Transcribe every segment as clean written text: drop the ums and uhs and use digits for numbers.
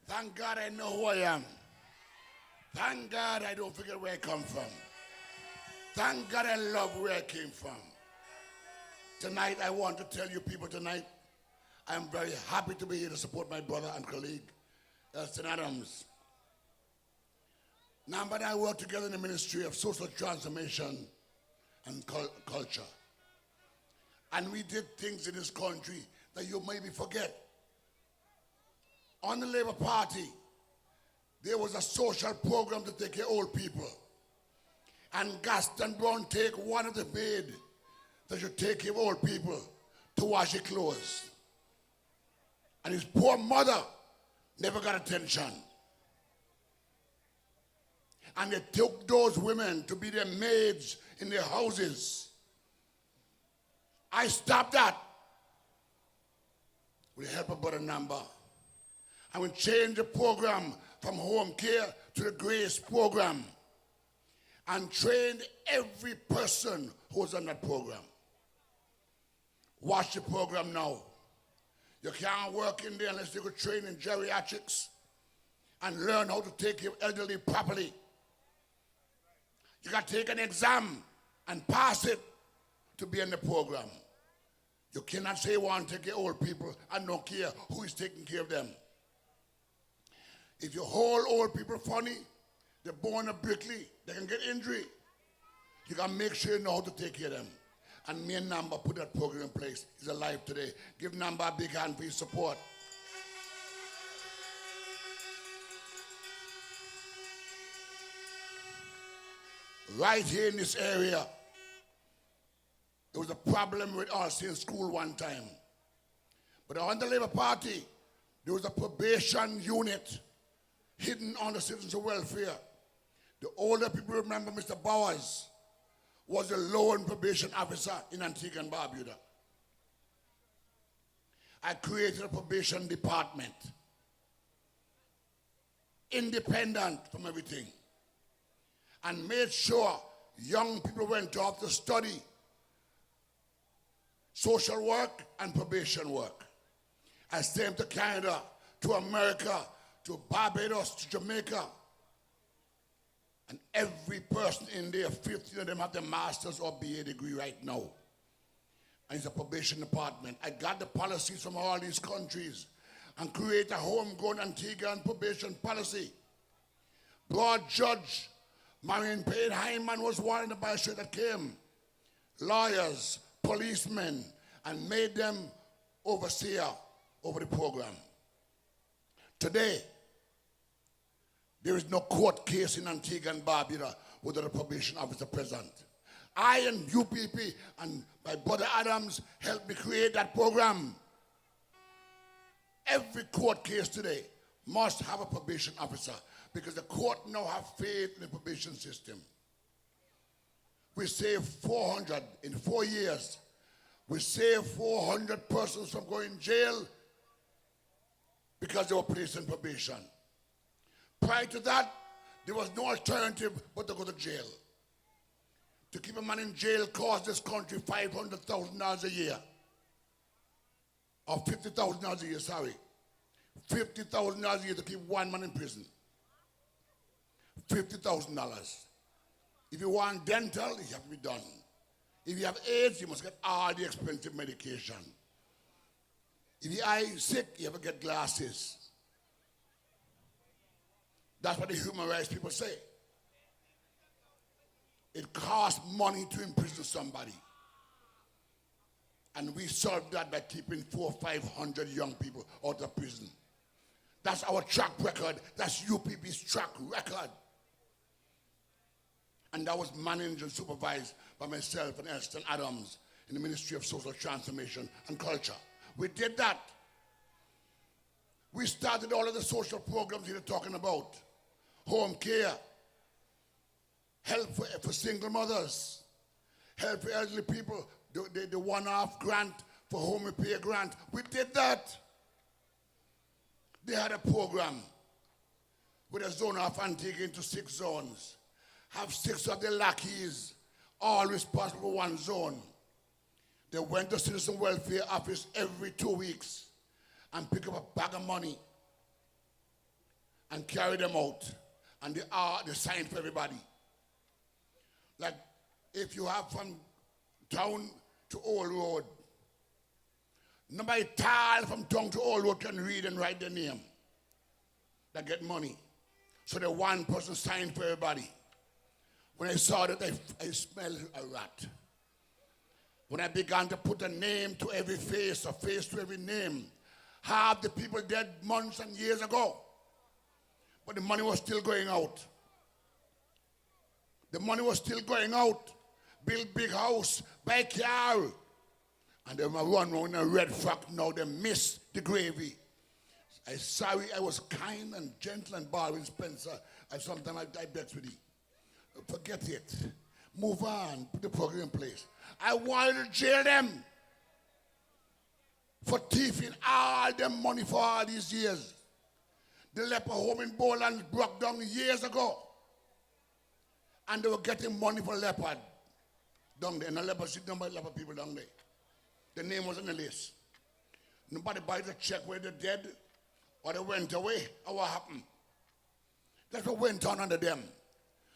Thank God I know who I am. Thank God I don't forget where I come from. Thank God I love where I came from. Tonight I want to tell you people tonight, I'm very happy to be here to support my brother and colleague, Hilson Adams. Namba and I work together in the Ministry of Social Transformation and Culture. And we did things in this country that you maybe forget. On the Labour Party, there was a social program to take care of old people. And Gaston Brown take one of the maid that should take care of old people to wash their clothes. And his poor mother never got attention. And they took those women to be their maids in their houses. I stopped that with the help of Brother Namba. And we changed the program from home care to the GRACE program and trained every person who was on that program. Watch the program now. You can't work in there unless you go train in geriatrics and learn how to take care of elderly properly. You got to take an exam and pass it to be in the program. You cannot say you want to take care of old people and don't care who is taking care of them. If you hold old people funny, they're born a brickly, they can get injury. You got to make sure you know how to take care of them. And me and Namba put that program in place. He's alive today. Give Namba a big hand for his support. Right here in this area, there was a problem with us in school one time. But on the Labour Party, there was a probation unit hidden on the Citizens of Welfare. The older people remember Mr. Bowers was a lone probation officer in Antigua and Barbuda. I created a probation department, independent from everything, and made sure young people went off to study social work and probation work. I sent them to Canada, to America, to Barbados, to Jamaica. And every person in there, 15 of them have their master's or BA degree right now. And it's a probation department. I got the policies from all these countries and create a homegrown Antiguan probation policy. Broad Judge Marion Payne Hyman was one of the magistrates that came. Lawyers, policemen, and made them overseer over the program. Today, there is no court case in Antigua and Barbuda without a probation officer present. I and UPP and my brother Adams helped me create that program. Every court case today must have a probation officer because the court now have faith in the probation system. We saved 400 in 4 years. We saved 400 persons from going to jail because they were placed in probation. Prior to that, there was no alternative but to go to jail. To keep a man in jail cost this country $500,000 a year. Or $50,000 a year, sorry. $50,000 a year to keep one man in prison. $50,000. If you want dental, it have to be done. If you have AIDS, you must get all the expensive medication. If your eye is sick, you have to get glasses. That's what the human rights people say. It costs money to imprison somebody. And we solved that by keeping 400 or 500 young people out of prison. That's our track record. That's UPP's track record. And that was managed and supervised by myself and Hilson Adams in the Ministry of Social Transformation and Culture. We did that. We started all of the social programs you're talking about. Home care, help for single mothers, help for elderly people, the one-off grant for home repair grant. We did that. They had a program with a zone of Antigua into 6 zones. Have 6 of the lackeys, all responsible for one zone. They went to Citizen Welfare Office every 2 weeks and pick up a bag of money and carry them out. And they are the sign for everybody. Like if you have from town to Old Road, nobody tall from town to Old Road can read and write their name. They get money. So the one person signed for everybody. When I saw that, I smelled a rat. When I began to put a name to every face, a face to every name, half the people dead months and years ago. But the money was still going out. The money was still going out. Build big house, buy car. And they run around in a red frock now. They miss the gravy. I'm sorry, I was kind and gentle and Baldwin Spencer. And sometimes I bet with you. Forget it. Move on. Put the program in place. I wanted to jail them for thieving all them money for all these years. The leper home in Boland broke down years ago. And they were getting money for leopard down there. And the leper sit down by leper people down there. The name was on the list. Nobody buys a check where they're dead or they went away or what happened. That's what went on under them.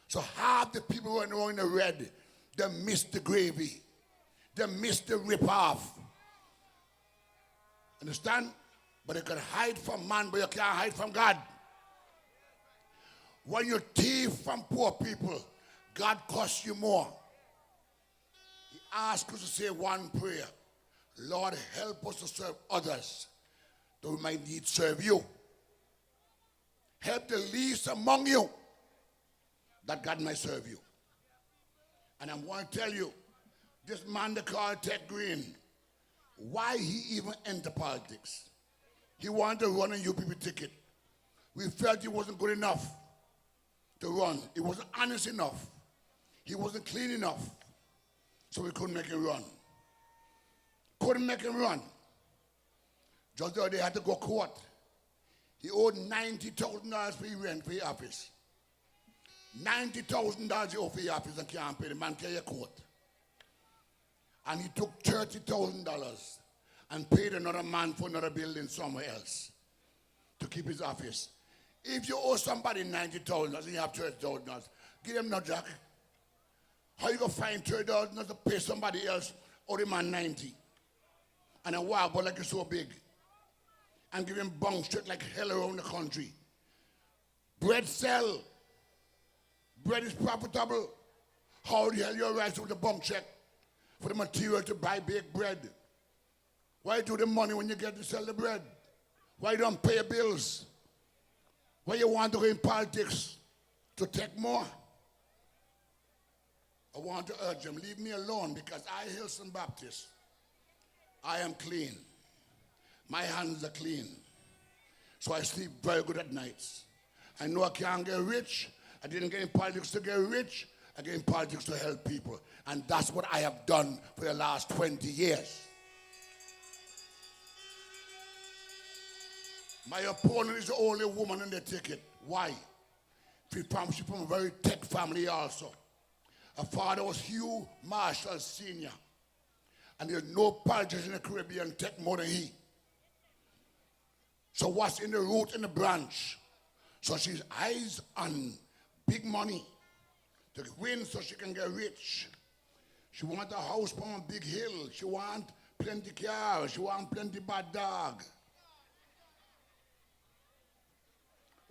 So half the people went around in the red, they missed the gravy. They missed the rip-off. Understand? But you can hide from man, but you can't hide from God. When you thief from poor people, God costs you more. He asks us to say one prayer. Lord, help us to serve others, that we might need serve you. Help the least among you, that God might serve you. And I'm going to tell you, this man they call Ted Green, why he even entered politics. He wanted to run a UPP ticket. We felt he wasn't good enough to run. He wasn't honest enough. He wasn't clean enough. So we couldn't make him run. Couldn't make him run. Just the other day, he had to go to court. He owed $90,000 for his rent for his office. $90,000 he owed for his office and can't pay. The man carry a court. And he took $30,000 and paid another man for another building somewhere else to keep his office. If you owe somebody $90,000 and you have $30,000, give them no jack. How you going to find $30,000 to pay somebody else or the man $90,000? And then walk about like it's so big. And give him bunk straight like hell around the country. Bread sell. Bread is profitable. How the hell you rise with the bunk check for the material to buy baked bread? Why do the money when you get to sell the bread? Why you don't pay your bills? Why you want to go in politics to take more? I want to urge them, leave me alone because I, Hilson Baptiste, I am clean. My hands are clean. So I sleep very good at nights. I know I can't get rich. I didn't get in politics to get rich. I get in politics to help people. And that's what I have done for the last 20 years. My opponent is the only woman in the ticket. Why? She's from a very tech family also. Her father was Hugh Marshall Sr. And there's no politician in the Caribbean tech more than he. So what's in the root and the branch? So she's eyes on big money to win so she can get rich. She wants a house on a big hill. She wants plenty cars. She wants plenty bad dog.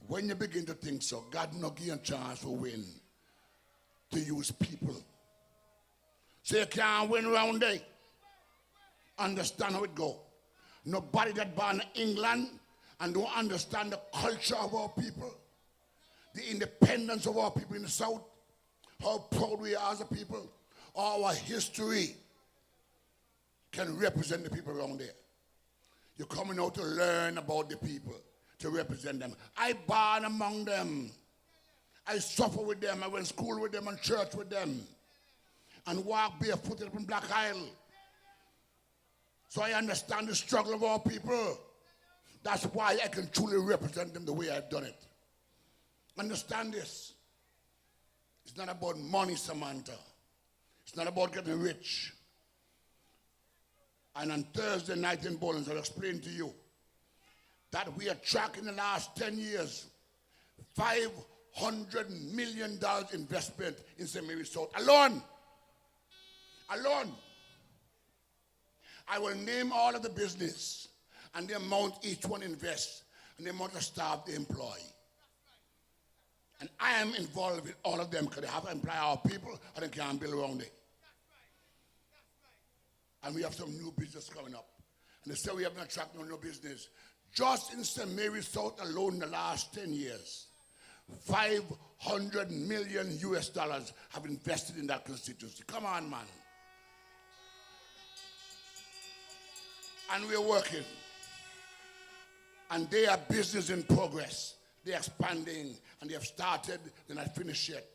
When you begin to think so, God not give you a chance to win, to use people. So you can't win round there. Understand how it go. Nobody that born in England and don't understand the culture of our people, the independence of our people in the South, how proud we are as a people, our history can represent the people around there. You're coming out to learn about the people, to represent them. I born among them. I suffer with them. I went to school with them and church with them. And walk barefooted up in Black Isle. So I understand the struggle of our people. That's why I can truly represent them the way I've done it. Understand this. It's not about money, Samantha. It's not about getting rich. And on Thursday night in Bowling, I'll explain to you that we are tracking the last 10 years $500 million investment in St. Mary's South. Alone. I will name all of the business and the amount each one invests and the amount of staff they employ. And I am involved with all of them because they have to employ our people and they can't build around it. And we have some new business coming up. And they say we have not attracted no business. Just in St. Mary's South alone in the last 10 years, $500 million have invested in that constituency. Come on, man. And we're working. And they are business in progress. They're expanding, and they have started, they're not finished yet.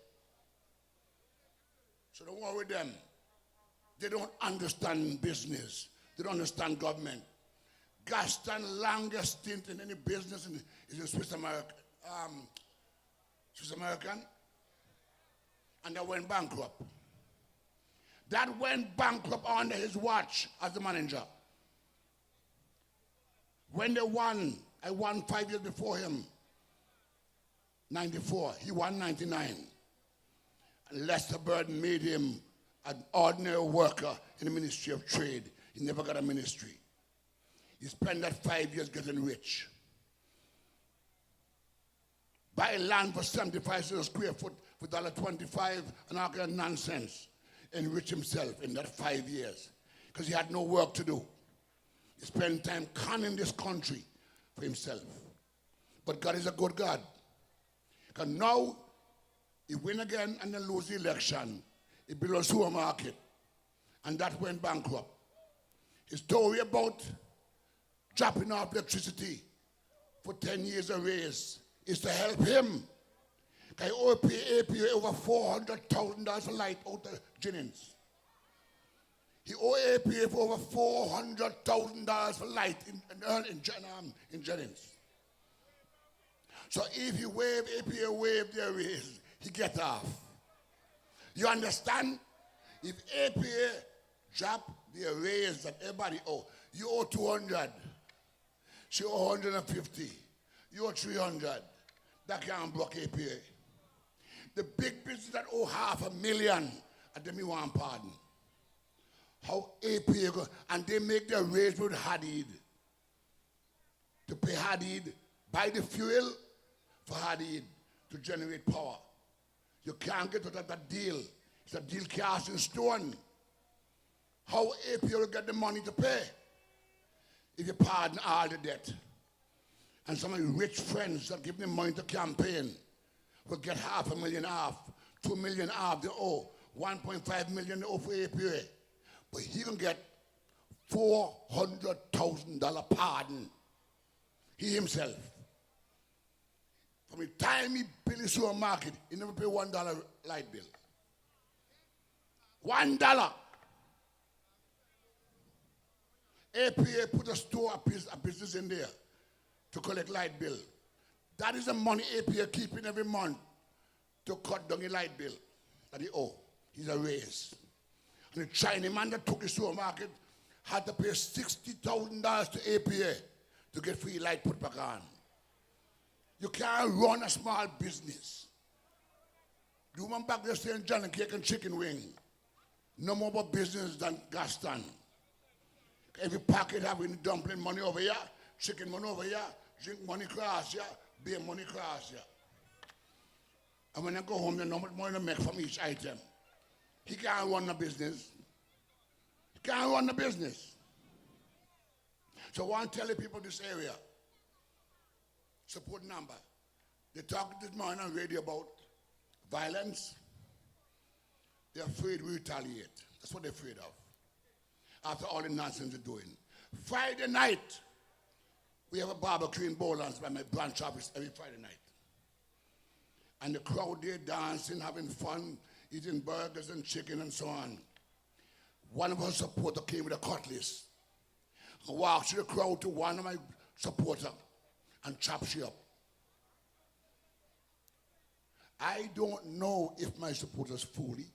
So don't worry with them. They don't understand business. They don't understand government. Gaston's longest stint in any business is in Swiss American. And that went bankrupt. That went bankrupt under his watch as the manager. When they won, I won 5 years before him. 94, he won 99. And Lester Burden made him an ordinary worker in the Ministry of Trade. He never got a ministry. He spent that 5 years getting rich. Buy land for 75 cents a square foot for $1.25 and all kind of nonsense. Enrich himself in that 5 years. Because he had no work to do. He spent time conning this country for himself. But God is a good God. Because now, he win again and then lose the election. He built a supermarket. And that went bankrupt. His story about dropping off electricity for 10 years a raise is to help him. Because he pay over $400,000 for light out of Jennings. He pay for over $400,000 for light in Jennings. So if you APA waive their raise, he gets off. You understand? If APA drop the raise that everybody owe, you owe 200. She owe 150. You owe 300. That can't block APA. The big business that owe $500,000, and then me want pardon. How APA go, and they make their raise with Hadid. To pay Hadid, buy the fuel for Hadid to generate power. You can't get out of that deal. It's a deal cast in stone. How APA will get the money to pay? If you pardon all the debt. And some of your rich friends that give them money to campaign will get $500,000 off, $2 million off they owe, $1.5 million they owe for APA. But he can get $400,000 pardon. He himself. From the time he built his supermarket, he never paid $1 light bill. $1. APA put a store, a business in there to collect light bill. That is the money APA keeping every month to cut down the light bill that he owe. He's a raise. And the Chinese man that took the supermarket had to pay $60,000 to APA to get free light put back on. You can't run a small business. The woman back there saying John and cake and chicken wing. No more about business than Gaston. Every packet having dumpling money over here, chicken money over here, drink money cross here, beer money cross here. And when I go home, there's no much money to make from each item. He can't run the business. He can't run the business. So I want to tell the people this area, support number. They talked this morning on radio about violence. They're afraid we retaliate. That's what they're afraid of. After all the nonsense they're doing. Friday night, we have a barbecue in Bowlands by my branch office every Friday night. And the crowd there dancing, having fun, eating burgers and chicken and so on. One of our supporters came with a cutlass and walked through the crowd to one of my supporters and chopped she up. I don't know if my supporters fully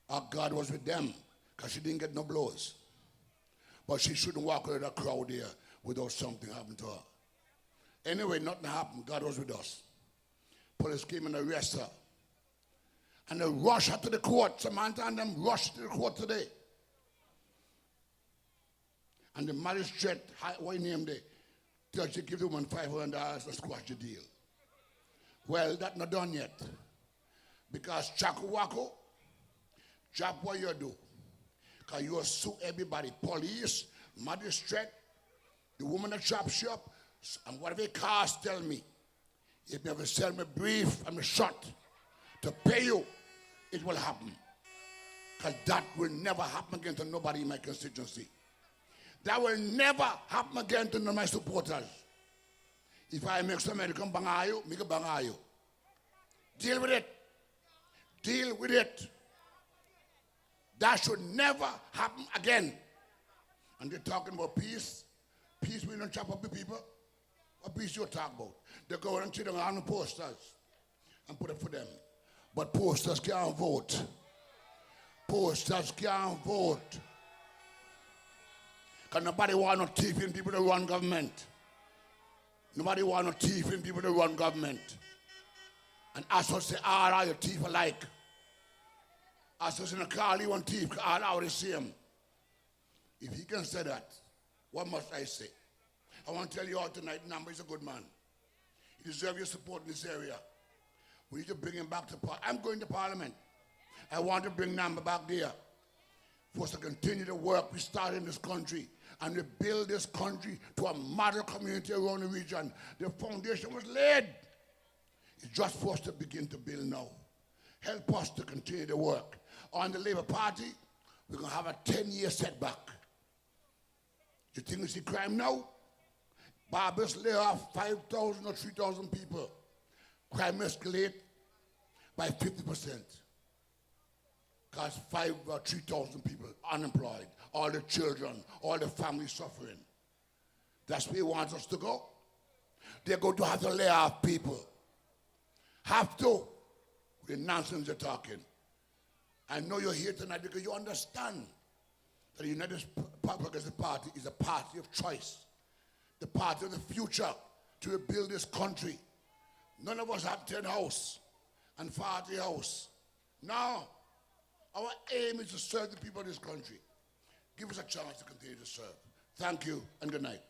or God was with them because she didn't get no blows. But she shouldn't walk out of the crowd there without something happening to her. Anyway, nothing happened. God was with us. Police came and arrested her. And they rushed her to the court. Samantha and them rushed to the court today. And the magistrate, what name they? Judge, they give the woman $500 to squash the deal. Well, that's not done yet. Because Chaku Wako, job what you do. Because you sue everybody. Police, magistrate, the woman that chops you up, and whatever cars tell me, if you ever sell me brief and a shot to pay you, it will happen. Because that will never happen again to nobody in my constituency. That will never happen again to none of my supporters. If I make somebody come bangayo, make a bangayo. Deal with it. Deal with it. That should never happen again. And they're talking about peace. Peace, we don't chop up the people. What peace you talk about? They go and sit on the posters and put it for them. But posters can't vote. Posters can't vote. Because nobody want no thieving people to run government. Nobody want no thieving people to run government. And as I say, all are your thief alike. As I say, no call you one thief, all are the same. If he can say that, what must I say? I want to tell you all tonight, Namba is a good man. He deserves your support in this area. We need to bring him back to Parliament. I'm going to Parliament. I want to bring Namba back there for us to continue the work we started in this country and to build this country to a model community around the region. The foundation was laid. It's just for us to begin to build now. Help us to continue the work. On the Labour Party, we're going to have a 10-year setback. You think we see crime now? Barbers lay off 5,000 or 3,000 people. Crime escalate by 50%. Because 5,000 or 3,000 people unemployed. All the children, all the families suffering. That's where he wants us to go. They're going to have to lay off people. Have to. The nonsense you're talking. I know you're here tonight because you understand that the United Progressive Party is a party of choice. The party of the future to rebuild this country. None of us have 10 houses and 40 houses. No. Our aim is to serve the people of this country. Give us a chance to continue to serve. Thank you and good night.